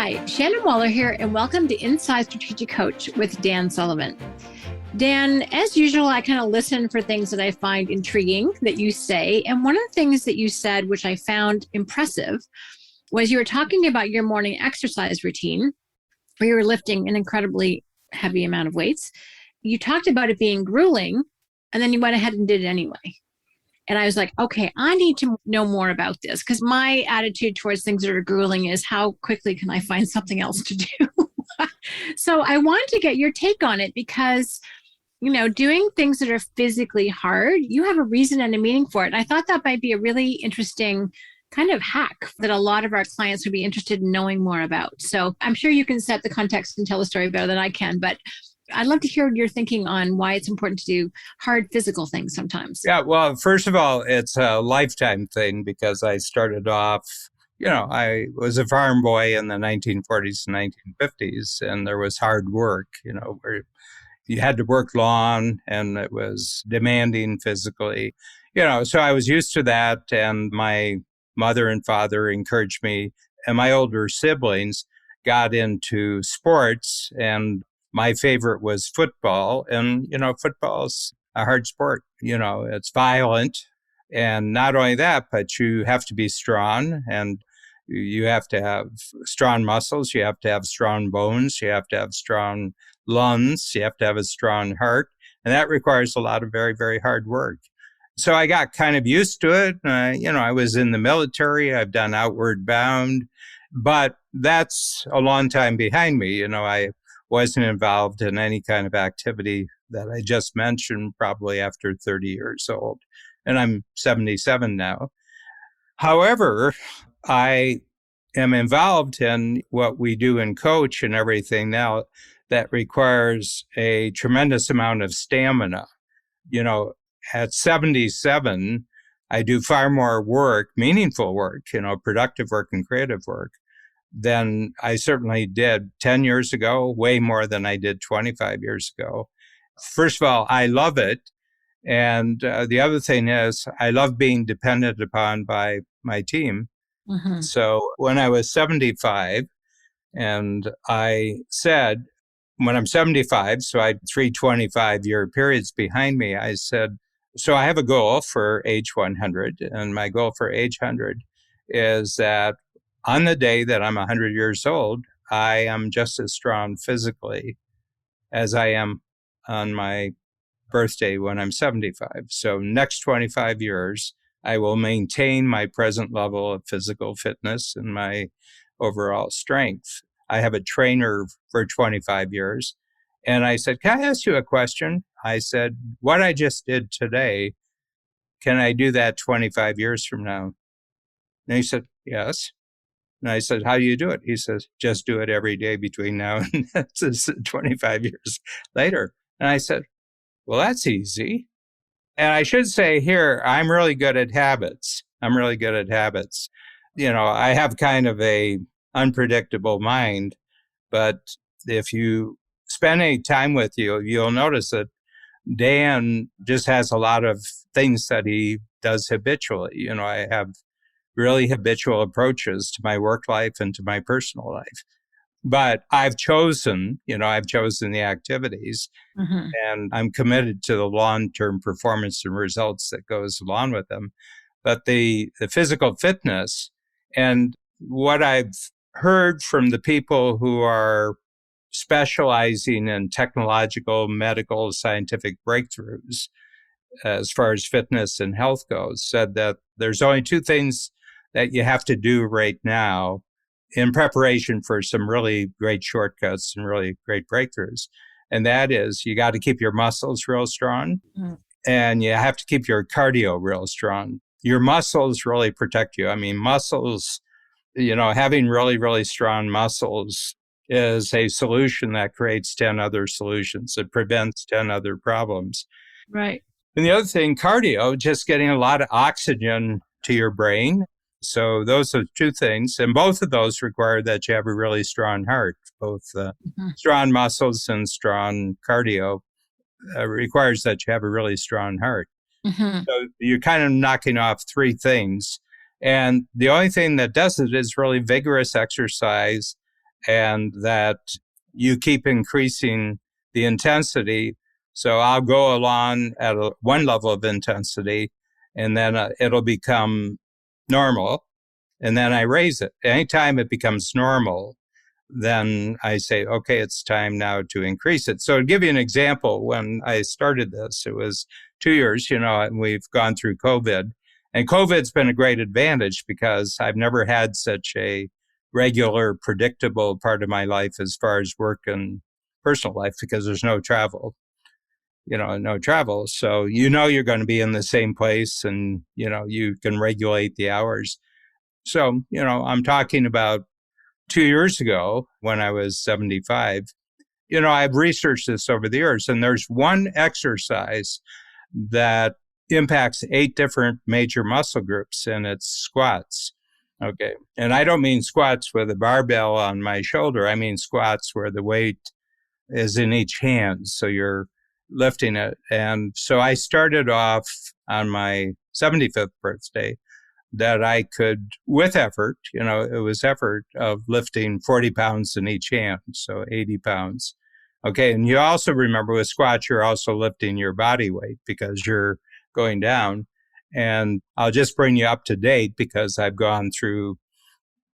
Hi, Shannon Waller here, and welcome to Inside Strategic Coach with Dan Sullivan. Dan, as usual, I kind of listen for things that I find intriguing that you say. And one of the things that you said, which I found impressive, was you were talking about your morning exercise routine where you were lifting an incredibly heavy amount of weights. You talked about it being grueling, and then you went ahead and did it anyway. And I was like, okay, I need to know more about this because my attitude towards things that are grueling is how quickly can I find something else to do? So I wanted to get your take on it because, doing things that are physically hard, you have a reason and a meaning for it. And I thought that might be a really interesting kind of hack that a lot of our clients would be interested in knowing more about. So I'm sure you can set the context and tell the story better than I can, but I'd love to hear your thinking on why it's important to do hard physical things sometimes. Yeah, well, first of all, it's a lifetime thing because I started off, I was a farm boy in the 1940s and 1950s, and there was hard work, where you had to work long and it was demanding physically, so I was used to that. And my mother and father encouraged me, and my older siblings got into sports, and my favorite was football. And, football's a hard sport. It's violent. And not only that, but you have to be strong and you have to have strong muscles. You have to have strong bones. You have to have strong lungs. You have to have a strong heart. And that requires a lot of very, very hard work. So I got kind of used to it. I was in the military. I've done Outward Bound, but that's a long time behind me. I wasn't involved in any kind of activity that I just mentioned probably after 30 years old. And I'm 77 now. However, I am involved in what we do in coach and everything now that requires a tremendous amount of stamina. At 77, I do far more work, meaningful work, productive work and creative work than I certainly did 10 years ago, way more than I did 25 years ago. First of all, I love it. And the other thing is I love being dependent upon by my team. Mm-hmm. So when I was 75, and I said, when I'm 75, so I had 3 25-year periods behind me, I said, so I have a goal for age 100. And my goal for age 100 is that on the day that I'm 100 years old, I am just as strong physically as I am on my birthday when I'm 75. So next 25 years, I will maintain my present level of physical fitness and my overall strength. I have a trainer for 25 years. And I said, can I ask you a question? I said, what I just did today, can I do that 25 years from now? And he said, yes. And I said, how do you do it? He says, just do it every day between now and 25 years later. And I said, well, that's easy. And I should say here, I'm really good at habits. I have kind of a unpredictable mind, but if you spend any time with you, you'll notice that Dan just has a lot of things that he does habitually. I have really habitual approaches to my work life and to my personal life. But I've chosen the activities, mm-hmm. and I'm committed to the long-term performance and results that goes along with them. But the physical fitness and what I've heard from the people who are specializing in technological, medical, scientific breakthroughs as far as fitness and health goes, said that there's only 2 things that you have to do right now in preparation for some really great shortcuts and really great breakthroughs. And that is, you got to keep your muscles real strong, mm-hmm. and you have to keep your cardio real strong. Your muscles really protect you. I mean, muscles, having really, really strong muscles is a solution that creates 10 other solutions. It prevents 10 other problems. Right. And the other thing, cardio, just getting a lot of oxygen to your brain. So those are 2 things. And both of those require that you have a really strong heart. Both mm-hmm. strong muscles and strong cardio requires that you have a really strong heart. Mm-hmm. So you're kind of knocking off 3 things. And the only thing that does it is really vigorous exercise and that you keep increasing the intensity. So I'll go along at one level of intensity, and then it'll become normal, and then I raise it. Anytime it becomes normal, then I say, okay, it's time now to increase it. So to give you an example, when I started this, it was 2 years, and we've gone through COVID. And COVID's been a great advantage because I've never had such a regular, predictable part of my life as far as work and personal life, because there's no travel, no travel. So you're going to be in the same place, and, you can regulate the hours. So, I'm talking about 2 years ago when I was 75. I've researched this over the years, and there's one exercise that impacts 8 different major muscle groups, and it's squats. Okay. And I don't mean squats with a barbell on my shoulder. I mean squats where the weight is in each hand. So you're lifting it. And so I started off on my 75th birthday that I could, with effort, it was effort of lifting 40 pounds in each hand, so 80 pounds. Okay, and you also remember with squats, you're also lifting your body weight because you're going down. And I'll just bring you up to date because I've gone through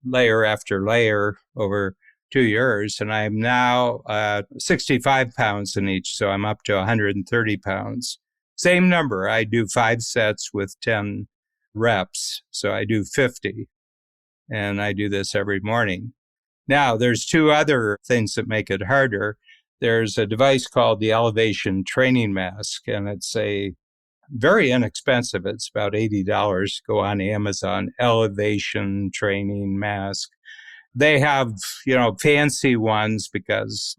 layer after layer over 2 years, and I'm now 65 pounds in each, so I'm up to 130 pounds. Same number. I do 5 sets with 10 reps. So I do 50, and I do this every morning. Now, there's 2 other things that make it harder. There's a device called the Elevation Training Mask, and it's a very inexpensive. It's about $80. Go on Amazon, Elevation Training Mask. They have, fancy ones because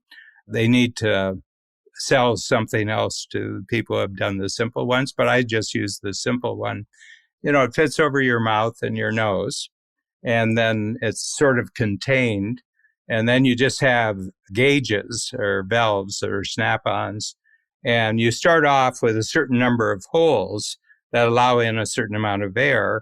they need to sell something else to people who have done the simple ones, but I just use the simple one. It fits over your mouth and your nose, and then it's sort of contained. And then you just have gauges or valves or snap-ons. And you start off with a certain number of holes that allow in a certain amount of air.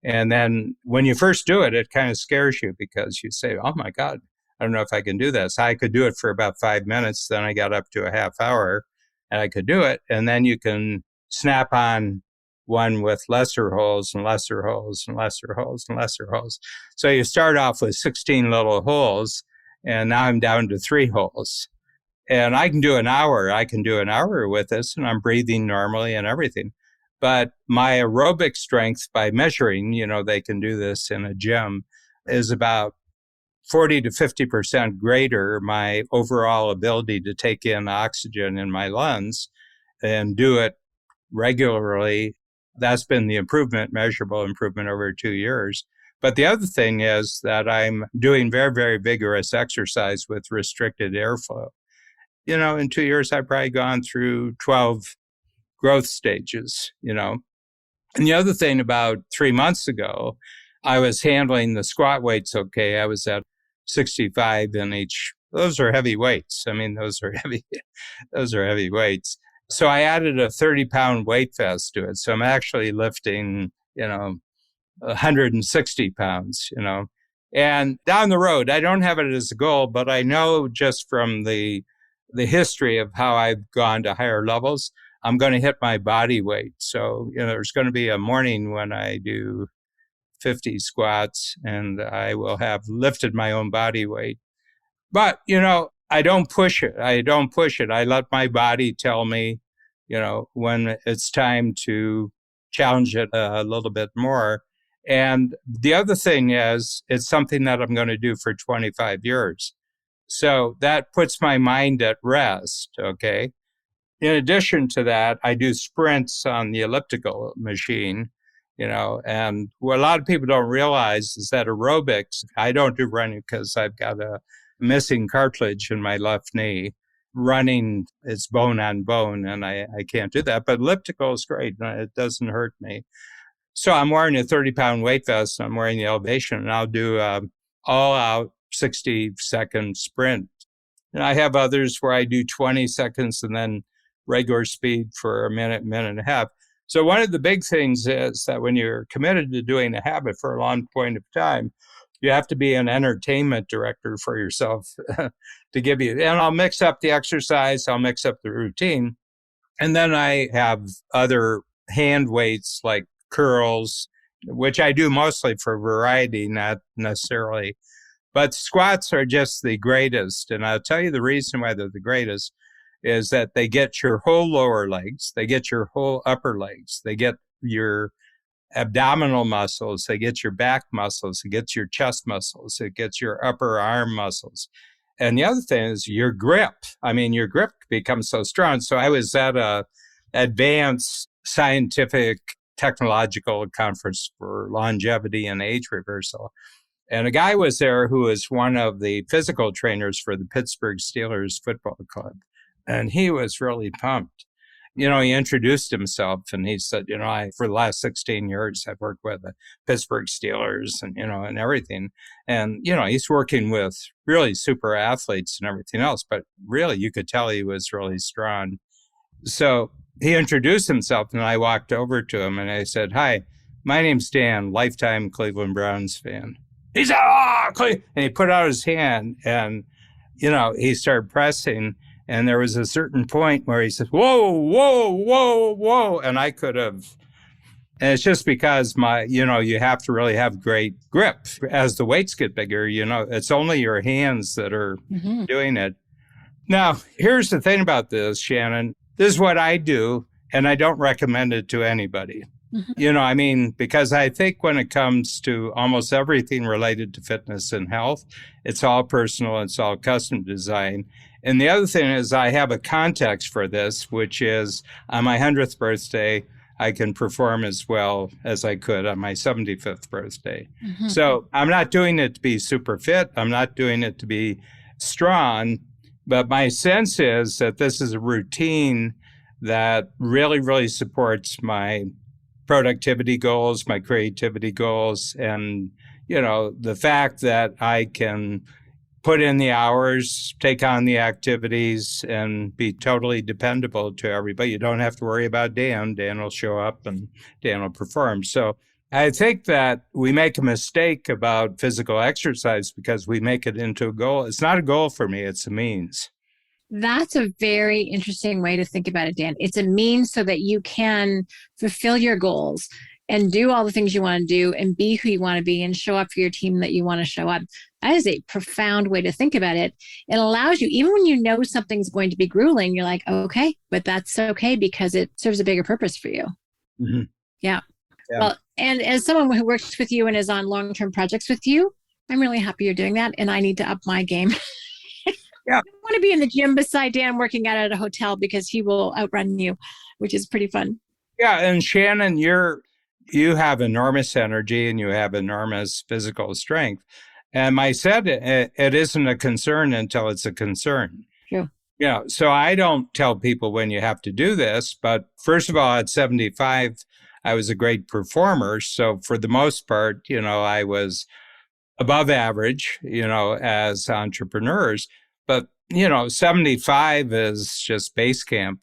And then when you first do it, it kind of scares you because you say, oh my God, I don't know if I can do this. I could do it for about 5 minutes. Then I got up to a half hour and I could do it. And then you can snap on one with lesser holes and lesser holes and lesser holes and lesser holes. So you start off with 16 little holes, and now I'm down to 3 holes. And I can do an hour. I can do an hour with this, and I'm breathing normally and everything. But my aerobic strength by measuring, they can do this in a gym, is about 40 to 50% greater. My overall ability to take in oxygen in my lungs and do it regularly, that's been the improvement, measurable improvement over 2 years. But the other thing is that I'm doing very, very vigorous exercise with restricted airflow. In 2 years, I've probably gone through 12 growth stages, And the other thing, about 3 months ago, I was handling the squat weights okay. I was at 65 in each. Those are heavy weights. I mean, those are heavy weights. So I added a 30-pound weight vest to it. So I'm actually lifting, 160 pounds, And down the road, I don't have it as a goal, but I know just from the history of how I've gone to higher levels, I'm going to hit my body weight. So, there's going to be a morning when I do 50 squats and I will have lifted my own body weight. But, I don't push it. I let my body tell me, when it's time to challenge it a little bit more. And the other thing is, it's something that I'm going to do for 25 years. So that puts my mind at rest, okay? In addition to that, I do sprints on the elliptical machine, and what a lot of people don't realize is that aerobics, I don't do running because I've got a missing cartilage in my left knee. Running, it's bone on bone, and I can't do that. But elliptical is great. It doesn't hurt me. So I'm wearing a 30-pound weight vest. I'm wearing the Elevation, and I'll do all-out 60-second sprint. And I have others where I do 20 seconds and then regular speed for a minute and a half. So one of the big things is that when you're committed to doing a habit for a long point of time, You have to be an entertainment director for yourself to give you. And I'll mix up the exercise, I'll mix up the routine. And then I have other hand weights like curls, which I do mostly for variety, not necessarily. But squats are just the greatest. And I'll tell you the reason why they're the greatest is that they get your whole lower legs, they get your whole upper legs, they get your abdominal muscles, they get your back muscles, it gets your chest muscles, it gets your upper arm muscles. And the other thing is your grip. I mean, your grip becomes so strong. So I was at a advanced scientific technological conference for longevity and age reversal. And a guy was there who was one of the physical trainers for the Pittsburgh Steelers football club. And he was really pumped. You know, he introduced himself and he said, you know, for the last 16 years, I've worked with the Pittsburgh Steelers and, you know, and everything. And, you know, he's working with really super athletes and everything else, but really you could tell he was really strong. So he introduced himself and I walked over to him and I said, hi, my name's Dan, lifetime Cleveland Browns fan. He said, oh, and he put out his hand and, you know, he started pressing. And there was a certain point where he said, whoa, whoa, whoa, whoa. And I could have, and it's just because you know, you have to really have great grip. As the weights get bigger, you know, it's only your hands that are doing it. Now, here's the thing about this, Shannon. This is what I do, and I don't recommend it to anybody. You know, I mean, because I think when it comes to almost everything related to fitness and health, it's all personal, it's all custom design. And the other thing is I have a context for this, which is on my 100th birthday, I can perform as well as I could on my 75th birthday. So I'm not doing it to be super fit. I'm not doing it to be strong. But my sense is that this is a routine that really, really supports my productivity goals, my creativity goals, and, you know, the fact that I can put in the hours, take on the activities, and be totally dependable to everybody. You don't have to worry about Dan. Dan will show up and Dan will perform. So I think that we make a mistake about physical exercise because we make it into a goal. It's not a goal for me. It's a means. That's a very interesting way to think about it, Dan. It's a means so that you can fulfill your goals and do all the things you want to do and be who you want to be and show up for your team that you want to show up. That is a profound way to think about it. It allows you, even when you know something's going to be grueling, you're like, okay, but that's okay because it serves a bigger purpose for you. Yeah. Well, and as someone who works with you and is on long-term projects with you, I'm really happy you're doing that. And I need to up my game. I want to be in the gym beside Dan working out at a hotel because he will outrun you, which is pretty fun. Yeah. And Shannon, you have enormous energy and you have enormous physical strength. And I said it isn't a concern until it's a concern. True. Yeah. So I don't tell people when you have to do this, but first of all, at 75, I was a great performer. So for the most part, you know, I was above average, you know, as entrepreneurs. But, you know, 75 is just base camp,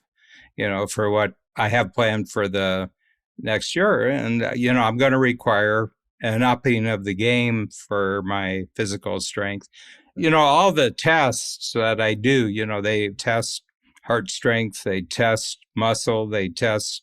you know, for what I have planned for the next year. And, you know, I'm going to require an upping of the game for my physical strength. You know, all the tests that I do, you know, they test heart strength, they test muscle, they test,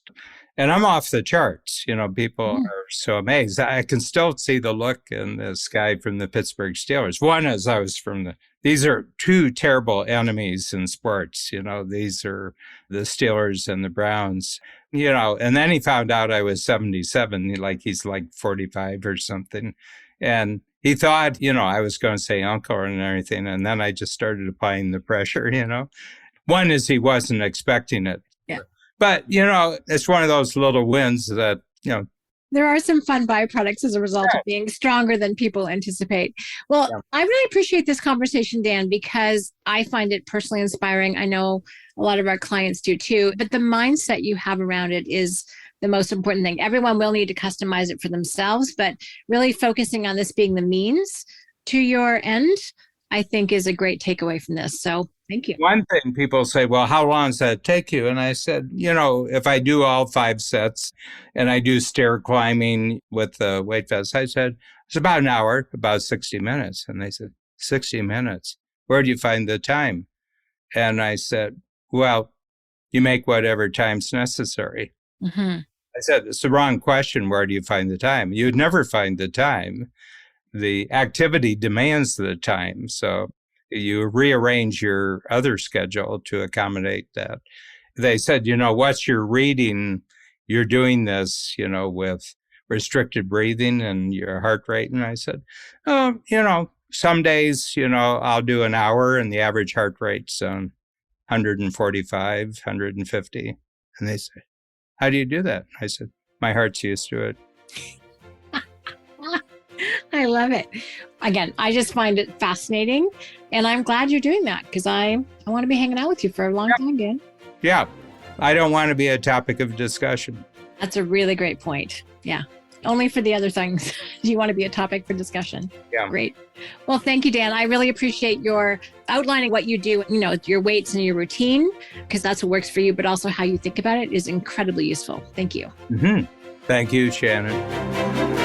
and I'm off the charts. You know, people are so amazed. I can still see the look in this guy from the Pittsburgh Steelers. One is I was from these are two terrible enemies in sports. You know, these are the Steelers and the Browns, you know, and then he found out I was 77, he's like 45 or something. And he thought, you know, I was going to say uncle and everything. And then I just started applying the pressure, you know. One is he wasn't expecting it. Yeah. But, you know, it's one of those little wins that, you know, there are some fun byproducts as a result of being stronger than people anticipate. Well, I really appreciate this conversation, Dan, because I find it personally inspiring. I know a lot of our clients do too, but the mindset you have around it is the most important thing. Everyone will need to customize it for themselves, but really focusing on this being the means to your end, I think is a great takeaway from this. So thank you. One thing people say, well, how long does that take you? And I said, you know, if I do all 5 sets and I do stair climbing with the weight vest, I said, It's about an hour, about 60 minutes. And they said, 60 minutes? Where do you find the time? And I said, well, you make whatever time's necessary. Mm-hmm. I said, it's the wrong question. Where do you find the time? You'd never find the time. The activity demands the time. So you rearrange your other schedule to accommodate that. They said, what's your reading? You're doing this, with restricted breathing and your heart rate. And I said, some days, I'll do an hour and the average heart rate's 145, 150. And they said, how do you do that? I said, my heart's used to it. I love it. Again, I just find it fascinating. And I'm glad you're doing that because I want to be hanging out with you for a long time, Dan. Yeah. I don't want to be a topic of discussion. That's a really great point. Yeah. Only for the other things do you want to be a topic for discussion. Yeah. Great. Well, thank you, Dan. I really appreciate your outlining what you do, your weights and your routine, because that's what works for you, but also how you think about it is incredibly useful. Thank you. Mm-hmm. Thank you, Shannon.